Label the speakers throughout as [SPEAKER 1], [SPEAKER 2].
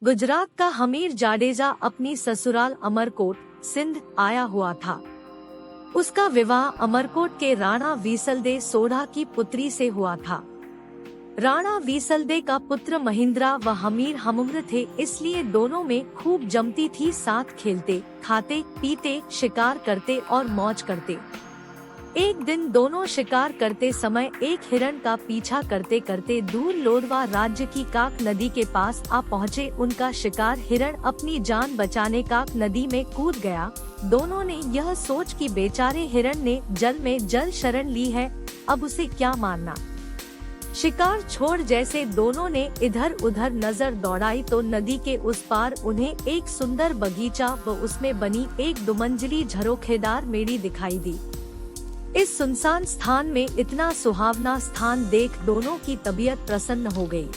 [SPEAKER 1] गुजरात का हमीर जाडेजा अपनी ससुराल अमरकोट सिंध आया हुआ था। उसका विवाह अमरकोट के राणा वीसलदे सोढ़ा की पुत्री से हुआ था। राणा वीसलदे का पुत्र महिंद्रा व हमीर हमउम्र थे, इसलिए दोनों में खूब जमती थी। साथ खेलते, खाते, पीते, शिकार करते और मौज करते। एक दिन दोनों शिकार करते समय एक हिरण का पीछा करते करते दूर लोरवा राज्य की काक नदी के पास आ पहुँचे। उनका शिकार हिरण अपनी जान बचाने काक नदी में कूद गया। दोनों ने यह सोच कि बेचारे हिरण ने जल में जल शरण ली है, अब उसे क्या मारना। शिकार छोड़ जैसे दोनों ने इधर उधर नजर दौड़ाई तो नदी के उस पार उन्हें एक सुंदर बगीचा व उसमें बनी एक दुमंजिली झरोखेदार मेड़ी दिखाई दी। इस सुनसान स्थान में इतना सुहावना स्थान देख दोनों की तबीयत प्रसन्न हो गई।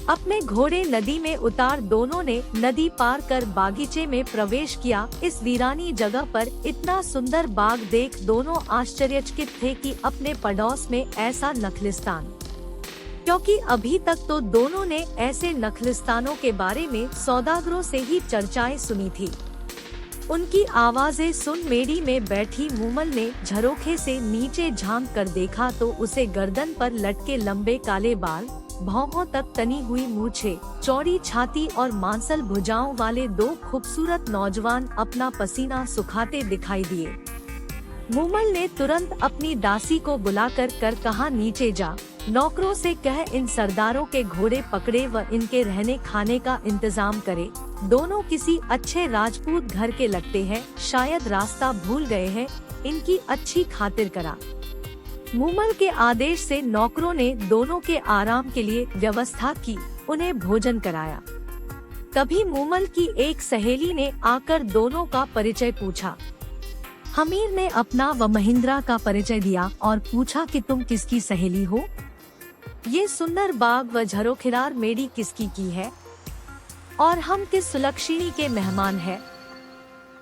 [SPEAKER 1] अपने घोड़े नदी में उतार दोनों ने नदी पार कर बागीचे में प्रवेश किया। इस वीरानी जगह पर इतना सुंदर बाग देख दोनों आश्चर्यचकित थे कि अपने पड़ोस में ऐसा नखलिस्तान, क्योंकि अभी तक तो दोनों ने ऐसे नखलिस्तानों के बारे में सौदागरों से ही चर्चाएं सुनी थी। उनकी आवाजें सुन मेड़ी में बैठी मूमल ने झरोखे से नीचे झांक कर देखा तो उसे गर्दन पर लटके लंबे काले बाल, भौहों तक तनी हुई मूछें, चौड़ी छाती और मांसल भुजाओं वाले दो खूबसूरत नौजवान अपना पसीना सुखाते दिखाई दिए। मूमल ने तुरंत अपनी दासी को बुलाकर कहा, नीचे जा, नौकरों से कह इन सरदारों के घोड़े पकड़े व इनके रहने खाने का इंतजाम करे। दोनों किसी अच्छे राजपूत घर के लगते हैं, शायद रास्ता भूल गए हैं, इनकी अच्छी खातिर करा। मूमल के आदेश से नौकरों ने दोनों के आराम के लिए व्यवस्था की, उन्हें भोजन कराया। तभी मूमल की एक सहेली ने आकर दोनों का परिचय पूछा। हमीर ने अपना व महिंद्रा का परिचय दिया और पूछा कि तुम किसकी सहेली हो? ये सुंदर बाग व झरोखेदार मेड़ी किसकी की है और हम किस सुलक्षणी के मेहमान हैं?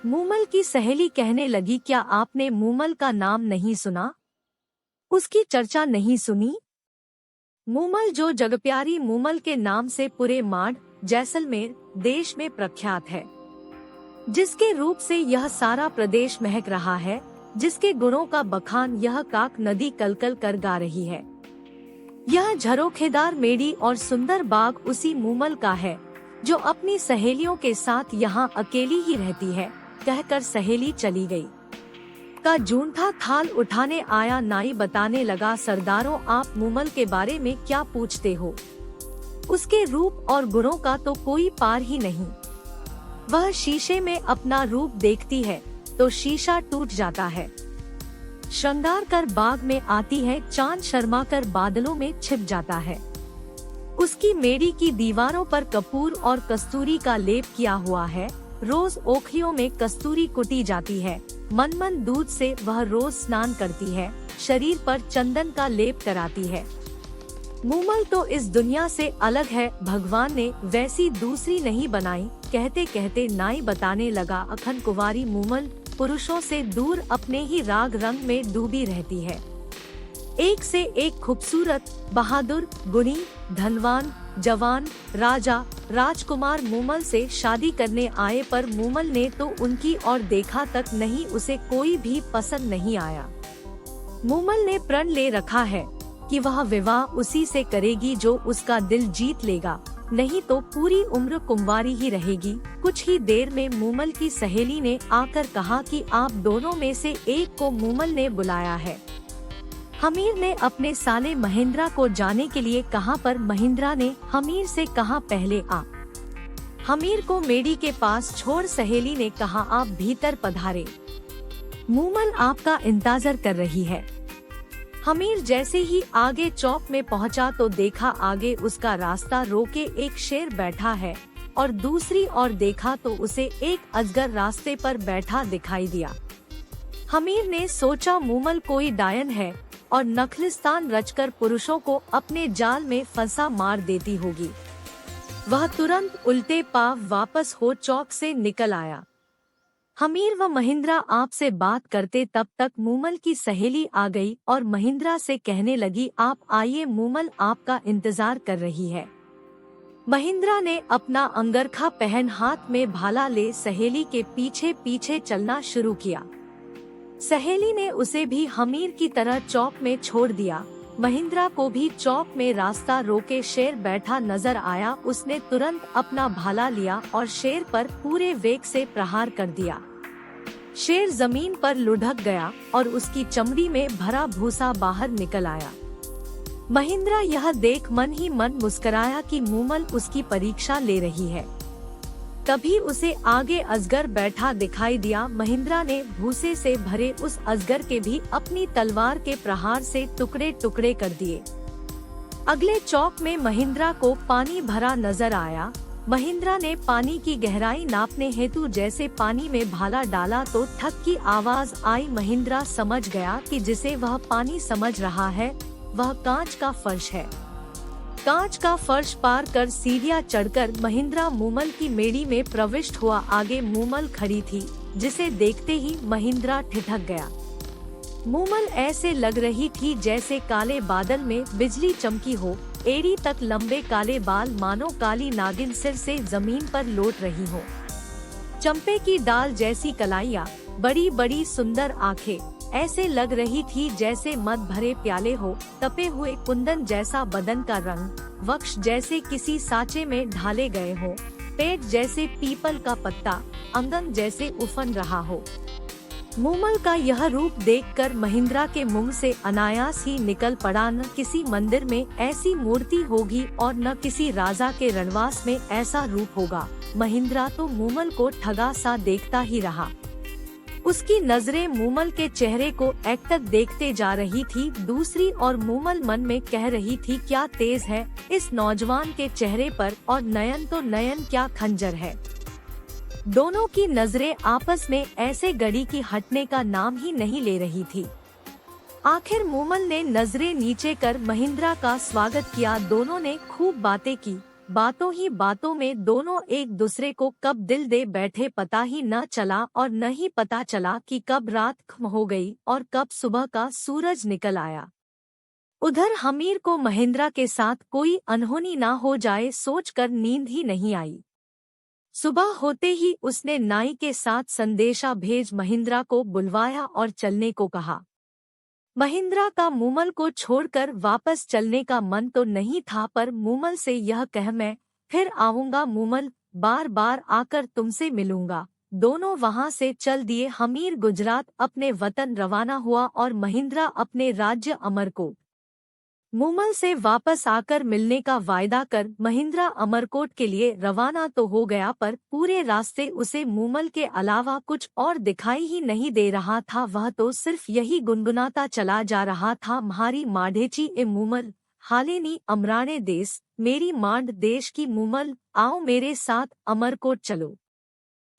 [SPEAKER 1] मूमल की सहेली कहने लगी, क्या आपने मूमल का नाम नहीं सुना? उसकी चर्चा नहीं सुनी? मूमल जो जगप्यारी मूमल के नाम से पूरे माड़ जैसलमेर देश में प्रख्यात है, जिसके रूप से यह सारा प्रदेश महक रहा है, जिसके गुणों का बखान यह काक नदी कलकल कर गा रही है। यह झरोखेदार मेड़ी और सुंदर बाग उसी मूमल का है, जो अपनी सहेलियों के साथ यहाँ अकेली ही रहती है। कहकर सहेली चली गई। का जूठा थाल उठाने आया नाई बताने लगा, सरदारों आप मूमल के बारे में क्या पूछते हो? उसके रूप और गुणों का तो कोई पार ही नहीं। वह शीशे में अपना रूप देखती है तो शीशा टूट जाता है, श्रृंगार कर बाग में आती है, चांद शर्मा कर बादलों में छिप जाता है। उसकी मेड़ी की दीवारों पर कपूर और कस्तूरी का लेप किया हुआ है, रोज ओखलियों में कस्तूरी कुटी जाती है, मन दूध से वह रोज स्नान करती है, शरीर पर चंदन का लेप कराती है। मूमल तो इस दुनिया से अलग है, भगवान ने वैसी दूसरी नहीं बनाई। कहते कहते नाई बताने लगा, अखन कुंवारी मूमल पुरुषों से दूर अपने ही राग रंग में डूबी रहती है। एक से एक खूबसूरत, बहादुर, गुणी, धनवान, जवान, राजा, राजकुमार मूमल से शादी करने आए, पर मूमल ने तो उनकी ओर देखा तक नहीं, उसे कोई भी पसंद नहीं आया। मूमल ने प्रण ले रखा है कि वह विवाह उसी से करेगी जो उसका दिल जीत लेगा, नहीं तो पूरी उम्र कुंवारी ही रहेगी। कुछ ही देर में मूमल की सहेली ने आकर कहा कि आप दोनों में से एक को मूमल ने बुलाया है। हमीर ने अपने साले महिंद्रा को जाने के लिए कहा, पर महिंद्रा ने हमीर से कहा, पहले आप। हमीर को मेड़ी के पास छोड़ सहेली ने कहा, आप भीतर पधारे, मूमल आपका इंतजार कर रही है। हमीर जैसे ही आगे चौक में पहुंचा तो देखा आगे उसका रास्ता रोके एक शेर बैठा है, और दूसरी ओर देखा तो उसे एक अजगर रास्ते पर बैठा दिखाई दिया। हमीर ने सोचा मूमल कोई डायन है और नखलिस्तान रचकर पुरुषों को अपने जाल में फंसा मार देती होगी। वह तुरंत उल्टे पांव वापस हो चौक से निकल आया। हमीर व महिंद्रा आपसे बात करते तब तक मूमल की सहेली आ गई और महिंद्रा से कहने लगी, आप आइए, मूमल आपका इंतजार कर रही है। महिंद्रा ने अपना अंगरखा पहन हाथ में भाला ले सहेली के पीछे पीछे चलना शुरू किया। सहेली ने उसे भी हमीर की तरह चौक में छोड़ दिया। महिंद्रा को भी चौक में रास्ता रोके शेर बैठा नजर आया। उसने तुरंत अपना भाला लिया और शेर पर पूरे वेग से प्रहार कर दिया। शेर जमीन पर लुढ़क गया और उसकी चमड़ी में भरा भूसा बाहर निकल आया। महिंद्रा यह देख मन ही मन मुस्कुराया कि मूमल उसकी परीक्षा ले रही है। तभी उसे आगे अजगर बैठा दिखाई दिया। महिंद्रा ने भूसे से भरे उस अजगर के भी अपनी तलवार के प्रहार से टुकड़े टुकड़े कर दिए। अगले चौक में महिंद्रा को पानी भरा नजर आया। महिंद्रा ने पानी की गहराई नापने हेतु जैसे पानी में भाला डाला तो ठक की आवाज आई। महिंद्रा समझ गया कि जिसे वह पानी समझ रहा है वह कांच का फर्श है। कांच का फर्श पार कर सीढ़ियां चढ़कर महिंद्रा मूमल की मेड़ी में प्रविष्ट हुआ। आगे मूमल खड़ी थी, जिसे देखते ही महिंद्रा ठिठक गया। मूमल ऐसे लग रही थी जैसे काले बादल में बिजली चमकी हो। एड़ी तक लंबे काले बाल मानो काली नागिन सिर से जमीन पर लौट रही हो। चंपे की डाल जैसी कलाइयाँ, बड़ी बड़ी सुंदर आंखें, ऐसे लग रही थी जैसे मद भरे प्याले हो। तपे हुए कुंदन जैसा बदन का रंग, वक्ष जैसे किसी साँचे में ढाले गए हो, पेट जैसे पीपल का पत्ता, अंगन जैसे उफन रहा हो। मूमल का यह रूप देखकर महिंद्रा के मुंह से अनायास ही निकल पड़ा, न किसी मंदिर में ऐसी मूर्ति होगी और न किसी राजा के रणवास में ऐसा रूप होगा। महिंद्रा तो मूमल को ठगा सा देखता ही रहा। उसकी नजरें मूमल के चेहरे को एकटक देखते जा रही थी। दूसरी और मूमल मन में कह रही थी, क्या तेज है इस नौजवान के चेहरे पर, और नयन तो नयन क्या खंजर है। दोनों की नजरें आपस में ऐसे गड़ी की हटने का नाम ही नहीं ले रही थी। आखिर मूमल ने नजरें नीचे कर महिंद्रा का स्वागत किया। दोनों ने खूब बातें की। बातों ही बातों में दोनों एक दूसरे को कब दिल दे बैठे पता ही न चला, और न ही पता चला कि कब रात खत्म हो गई और कब सुबह का सूरज निकल आया। उधर हमीर को महिंद्रा के साथ कोई अनहोनी ना हो जाए सोचकर नींद ही नहीं आई। सुबह होते ही उसने नाई के साथ संदेशा भेज महिंद्रा को बुलवाया और चलने को कहा। महिंद्रा का मूमल को छोड़कर वापस चलने का मन तो नहीं था, पर मूमल से यह कह, मैं फिर आऊंगा मूमल, बार बार आकर तुमसे मिलूंगा। दोनों वहां से चल दिए। हमीर गुजरात अपने वतन रवाना हुआ और महिंद्रा अपने राज्य अमरकोट। मूमल से वापस आकर मिलने का वायदा कर महिंद्रा अमरकोट के लिए रवाना तो हो गया, पर पूरे रास्ते उसे मूमल के अलावा कुछ और दिखाई ही नहीं दे रहा था। वह तो सिर्फ यही गुनगुनाता चला जा रहा था, म्हारी माढ़ेची ए मूमल, हालेनी अमराणे देश, मेरी मांड देश की मूमल, आओ मेरे साथ अमरकोट चलो।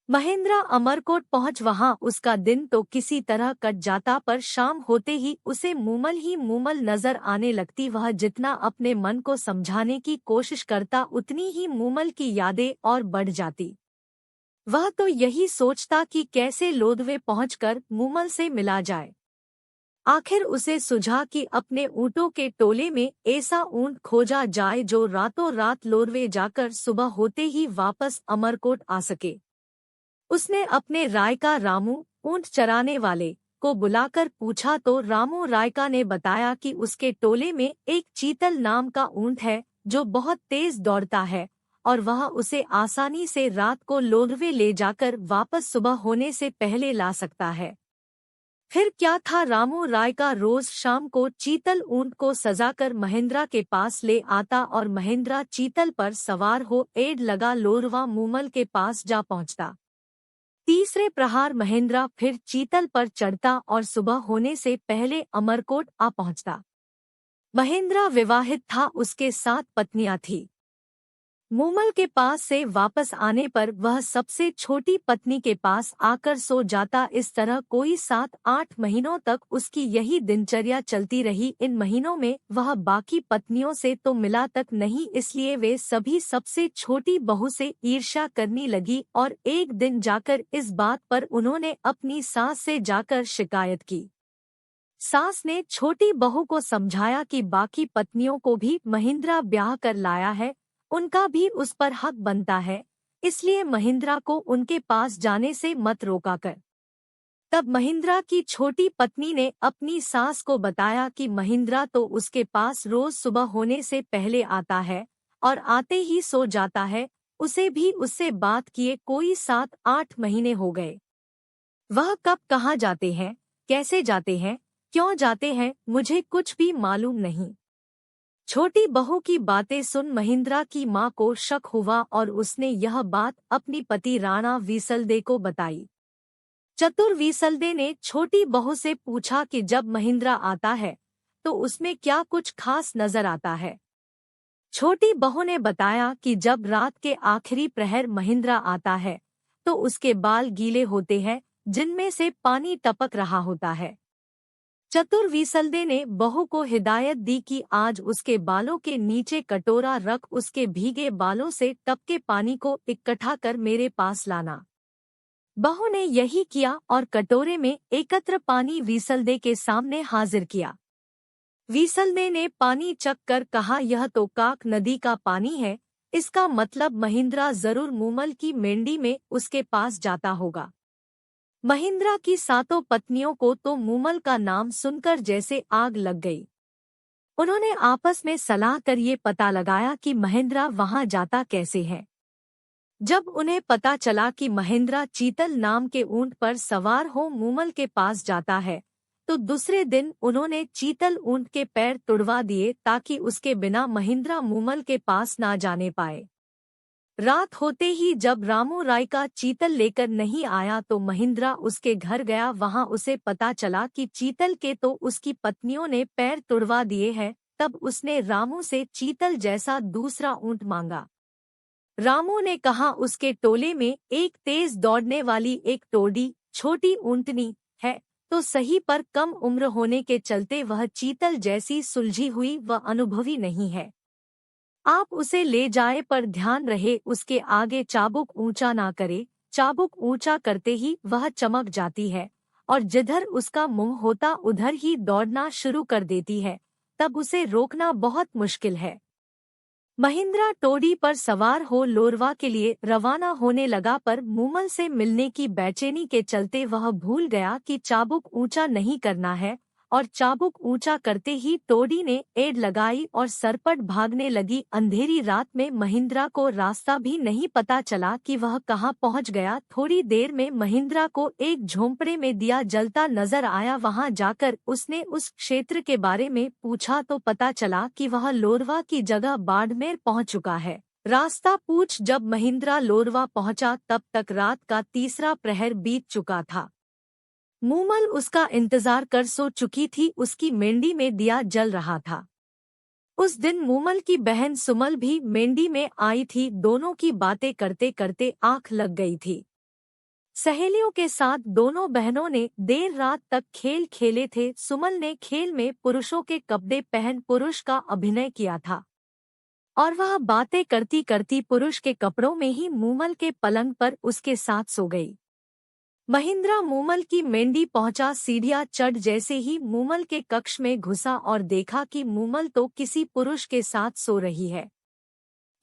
[SPEAKER 1] महिंद्रा अमरकोट पहुंच। वहां उसका दिन तो किसी तरह कट जाता, पर शाम होते ही उसे मूमल ही मूमल नजर आने लगती। वह जितना अपने मन को समझाने की कोशिश करता, उतनी ही मूमल की यादें और बढ़ जाती। वह तो यही सोचता कि कैसे लोदवे पहुंचकर मूमल से मिला जाए। आखिर उसे सुझा कि अपने ऊँटों के टोले में ऐसा ऊँट खोजा जाए जो रातों रात लोदवे जाकर सुबह होते ही वापस अमरकोट आ सके। उसने अपने रायका रामू, ऊँट चराने वाले, को बुलाकर पूछा तो रामू रायका ने बताया कि उसके टोले में एक चीतल नाम का ऊँट है जो बहुत तेज दौड़ता है और वह उसे आसानी से रात को लोदवे ले जाकर वापस सुबह होने से पहले ला सकता है। फिर क्या था, रामू रायका रोज शाम को चीतल ऊँट को सजाकर महिंद्रा के पास ले आता और महिंद्रा चीतल पर सवार हो एड़ लगा लोरवा मूमल के पास जा पहुंचता। तीसरे प्रहार महिंद्रा फिर चीतल पर चढ़ता और सुबह होने से पहले अमरकोट आ पहुंचता। महिंद्रा विवाहित था, उसके 7 पत्नियां थी। मूमल के पास से वापस आने पर वह सबसे छोटी पत्नी के पास आकर सो जाता। इस तरह कोई 7-8 महीनों तक उसकी यही दिनचर्या चलती रही। इन महीनों में वह बाकी पत्नियों से तो मिला तक नहीं, इसलिए वे सभी सबसे छोटी बहू से ईर्ष्या करने लगी और एक दिन जाकर इस बात पर उन्होंने अपनी सास से जाकर शिकायत की। सास ने छोटी बहू को समझाया कि बाकी पत्नियों को भी महिंद्रा ब्याह कर लाया है, उनका भी उस पर हक बनता है, इसलिए महिंद्रा को उनके पास जाने से मत रोका कर। तब महिंद्रा की छोटी पत्नी ने अपनी सास को बताया कि महिंद्रा तो उसके पास रोज सुबह होने से पहले आता है और आते ही सो जाता है, उसे भी उससे बात किए कोई 7-8 महीने हो गए। वह कब कहाँ जाते हैं, कैसे जाते हैं, क्यों जाते हैं, मुझे कुछ भी मालूम नहीं। छोटी बहू की बातें सुन महिंद्रा की माँ को शक हुआ और उसने यह बात अपनी पति राणा वीसलदे को बताई। चतुर वीसलदे ने छोटी बहू से पूछा कि जब महिंद्रा आता है तो उसमें क्या कुछ खास नजर आता है। छोटी बहू ने बताया कि जब रात के आखिरी प्रहर महिंद्रा आता है तो उसके बाल गीले होते हैं, जिनमें से पानी टपक रहा होता है। चतुर वीसलदे ने बहू को हिदायत दी कि आज उसके बालों के नीचे कटोरा रख उसके भीगे बालों से टपके पानी को इकट्ठा कर मेरे पास लाना। बहू ने यही किया और कटोरे में एकत्र पानी वीसलदे के सामने हाजिर किया। वीसलदे ने पानी चख कर कहा, यह तो काक नदी का पानी है, इसका मतलब महिंद्रा जरूर मूमल की मेंढी में उसके पास जाता होगा। महिंद्रा की 7 पत्नियों को तो मूमल का नाम सुनकर जैसे आग लग गई। उन्होंने आपस में सलाह कर ये पता लगाया कि महिंद्रा वहां जाता कैसे है। जब उन्हें पता चला कि महिंद्रा चीतल नाम के ऊंट पर सवार हो मूमल के पास जाता है, तो दूसरे दिन उन्होंने चीतल ऊंट के पैर तुड़वा दिए ताकि उसके बिना महिंद्रा मूमल के पास ना जाने पाए। रात होते ही जब रामू राय का चीतल लेकर नहीं आया तो महिंद्रा उसके घर गया। वहां उसे पता चला कि चीतल के तो उसकी पत्नियों ने पैर तुड़वा दिए हैं। तब उसने रामू से चीतल जैसा दूसरा ऊंट मांगा। रामू ने कहा उसके टोले में एक तेज दौड़ने वाली एक टोडी छोटी ऊंटनी है तो सही, पर कम उम्र होने के चलते वह चीतल जैसी सुलझी हुई व अनुभवी नहीं है। आप उसे ले जाए, पर ध्यान रहे उसके आगे चाबुक ऊंचा ना करे। चाबुक ऊंचा करते ही वह चमक जाती है और जिधर उसका मुंह होता उधर ही दौड़ना शुरू कर देती है, तब उसे रोकना बहुत मुश्किल है। महिंद्रा टोडी पर सवार हो लोरवा के लिए रवाना होने लगा, पर मूमल से मिलने की बेचैनी के चलते वह भूल गया कि चाबुक ऊंचा नहीं करना है और चाबुक ऊंचा करते ही टोडी ने एड़ लगाई और सरपट भागने लगी। अंधेरी रात में महिंद्रा को रास्ता भी नहीं पता चला कि वह कहाँ पहुंच गया। थोड़ी देर में महिंद्रा को एक झोंपड़े में दिया जलता नजर आया। वहां जाकर उसने उस क्षेत्र के बारे में पूछा तो पता चला कि वह लोरवा की जगह बाड़मेर पहुंच चुका है। रास्ता पूछ जब महिंद्रा लोरवा पहुंचा तब तक रात का तीसरा प्रहर बीत चुका था। मूमल उसका इंतजार कर सो चुकी थी। उसकी मेंढी में दिया जल रहा था। उस दिन मूमल की बहन सुमल भी मेंढी में आई थी। दोनों की बातें करते करते आंख लग गई थी। सहेलियों के साथ दोनों बहनों ने देर रात तक खेल खेले थे। सुमल ने खेल में पुरुषों के कपड़े पहन पुरुष का अभिनय किया था और वह बातें करती करती पुरुष के कपड़ों में ही मूमल के पलंग पर उसके साथ सो गई। महिंद्रा मूमल की मेंढी पहुंचा। सीढ़ियां चढ़ जैसे ही मूमल के कक्ष में घुसा और देखा कि मूमल तो किसी पुरुष के साथ सो रही है।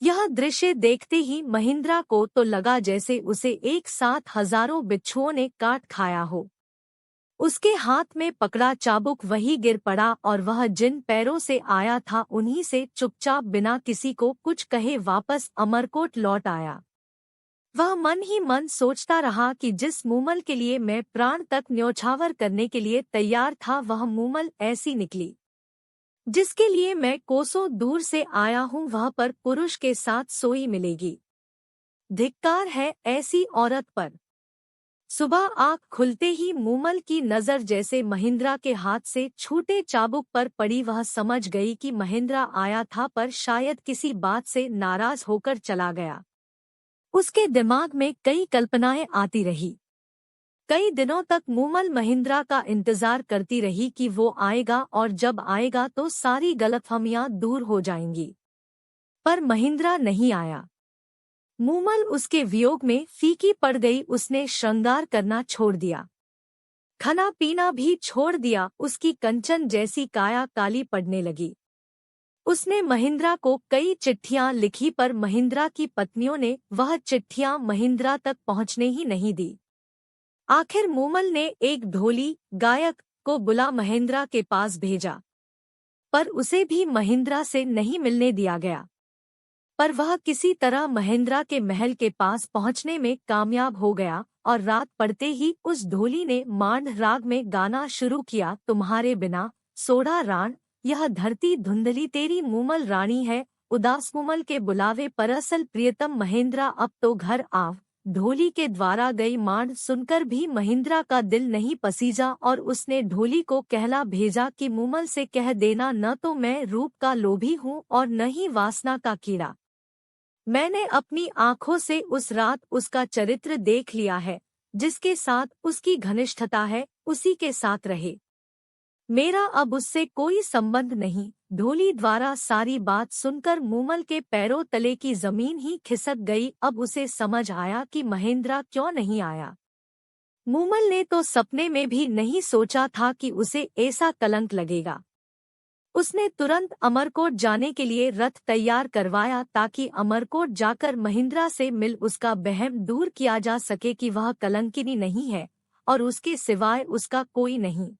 [SPEAKER 1] यह दृश्य देखते ही महिंद्रा को तो लगा जैसे उसे एक साथ हजारों बिच्छुओं ने काट खाया हो। उसके हाथ में पकड़ा चाबुक वही गिर पड़ा और वह जिन पैरों से आया था उन्हीं से चुपचाप बिना किसी को कुछ कहे वापस अमरकोट लौट आया। वह मन ही मन सोचता रहा कि जिस मूमल के लिए मैं प्राण तक न्योछावर करने के लिए तैयार था वह मूमल ऐसी निकली। जिसके लिए मैं कोसों दूर से आया हूँ वह पर पुरुष के साथ सोई मिलेगी। धिक्कार है ऐसी औरत पर। सुबह आँख खुलते ही मूमल की नजर जैसे महिंद्रा के हाथ से छूटे चाबुक पर पड़ी। वह समझ गई कि महिंद्रा आया था पर शायद किसी बात से नाराज होकर चला गया। उसके दिमाग में कई कल्पनाएं आती रही। कई दिनों तक मूमल महिंद्रा का इंतजार करती रही कि वो आएगा और जब आएगा तो सारी गलतफहमियां दूर हो जाएंगी, पर महिंद्रा नहीं आया। मूमल उसके वियोग में फीकी पड़ गई। उसने श्रृंगार करना छोड़ दिया, खाना पीना भी छोड़ दिया। उसकी कंचन जैसी काया काली पड़ने लगी। उसने महिंद्रा को कई चिट्ठियां लिखी पर महिंद्रा की पत्नियों ने वह चिट्ठियां महिंद्रा तक पहुंचने ही नहीं दी। आखिर मूमल ने एक ढोली गायक को बुला महिंद्रा के पास भेजा, पर उसे भी महिंद्रा से नहीं मिलने दिया गया। पर वह किसी तरह महिंद्रा के महल के पास पहुंचने में कामयाब हो गया और रात पड़ते ही उस ढोली ने मांड राग में गाना शुरू किया, तुम्हारे बिना सोढ़ा राण, यह धरती धुंधली तेरी मूमल रानी है, उदास मूमल के बुलावे पर असल प्रियतम महिंद्रा अब तो घर आव। ढोली के द्वारा गई मांड सुनकर भी महिंद्रा का दिल नहीं पसीजा और उसने ढोली को कहला भेजा कि मूमल से कह देना, न तो मैं रूप का लोभी हूँ और न ही वासना का कीड़ा। मैंने अपनी आँखों से उस रात उसका चरित्र देख लिया है, जिसके साथ उसकी घनिष्ठता है उसी के साथ रहे। मेरा अब उससे कोई संबंध नहीं। ढोली द्वारा सारी बात सुनकर मूमल के पैरों तले की जमीन ही खिसक गई। अब उसे समझ आया कि महिंद्रा क्यों नहीं आया। मूमल ने तो सपने में भी नहीं सोचा था कि उसे ऐसा कलंक लगेगा। उसने तुरंत अमरकोट जाने के लिए रथ तैयार करवाया ताकि अमरकोट जाकर महिंद्रा से मिल उसका वहम दूर किया जा सके कि वह कलंकिनी नहीं है और उसके सिवाय उसका कोई नहीं।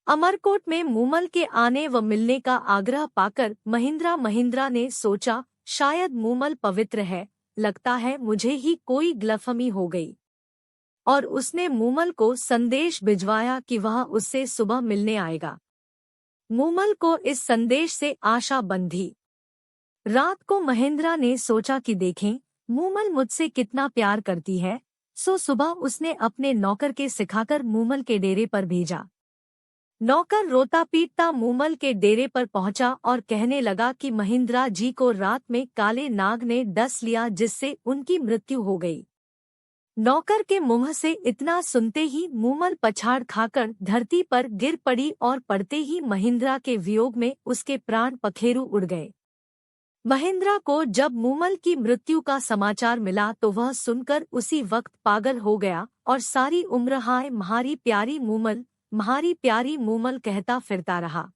[SPEAKER 1] अमरकोट में मूमल के आने व मिलने का आग्रह पाकर महिंद्रा ने सोचा, शायद मूमल पवित्र है, लगता है मुझे ही कोई गलतफहमी हो गई। और उसने मूमल को संदेश भिजवाया कि वह उससे सुबह मिलने आएगा। मूमल को इस संदेश से आशा बंधी। रात को महिंद्रा ने सोचा कि देखें मूमल मुझसे कितना प्यार करती है, सो सुबह उसने अपने नौकर के सिखाकर मूमल के डेरे पर भेजा। नौकर रोता पीटता मूमल के डेरे पर पहुंचा और कहने लगा कि महिंद्रा जी को रात में काले नाग ने डस लिया, जिससे उनकी मृत्यु हो गई। नौकर के मुंह से इतना सुनते ही मूमल पछाड़ खाकर धरती पर गिर पड़ी और पड़ते ही महिंद्रा के वियोग में उसके प्राण पखेरु उड़ गए। महिंद्रा को जब मूमल की मृत्यु का समाचार मिला तो वह सुनकर उसी वक्त पागल हो गया और सारी उम्र हाय म्हारी प्यारी मूमल, म्हारी प्यारी मूमल कहता फिरता रहा।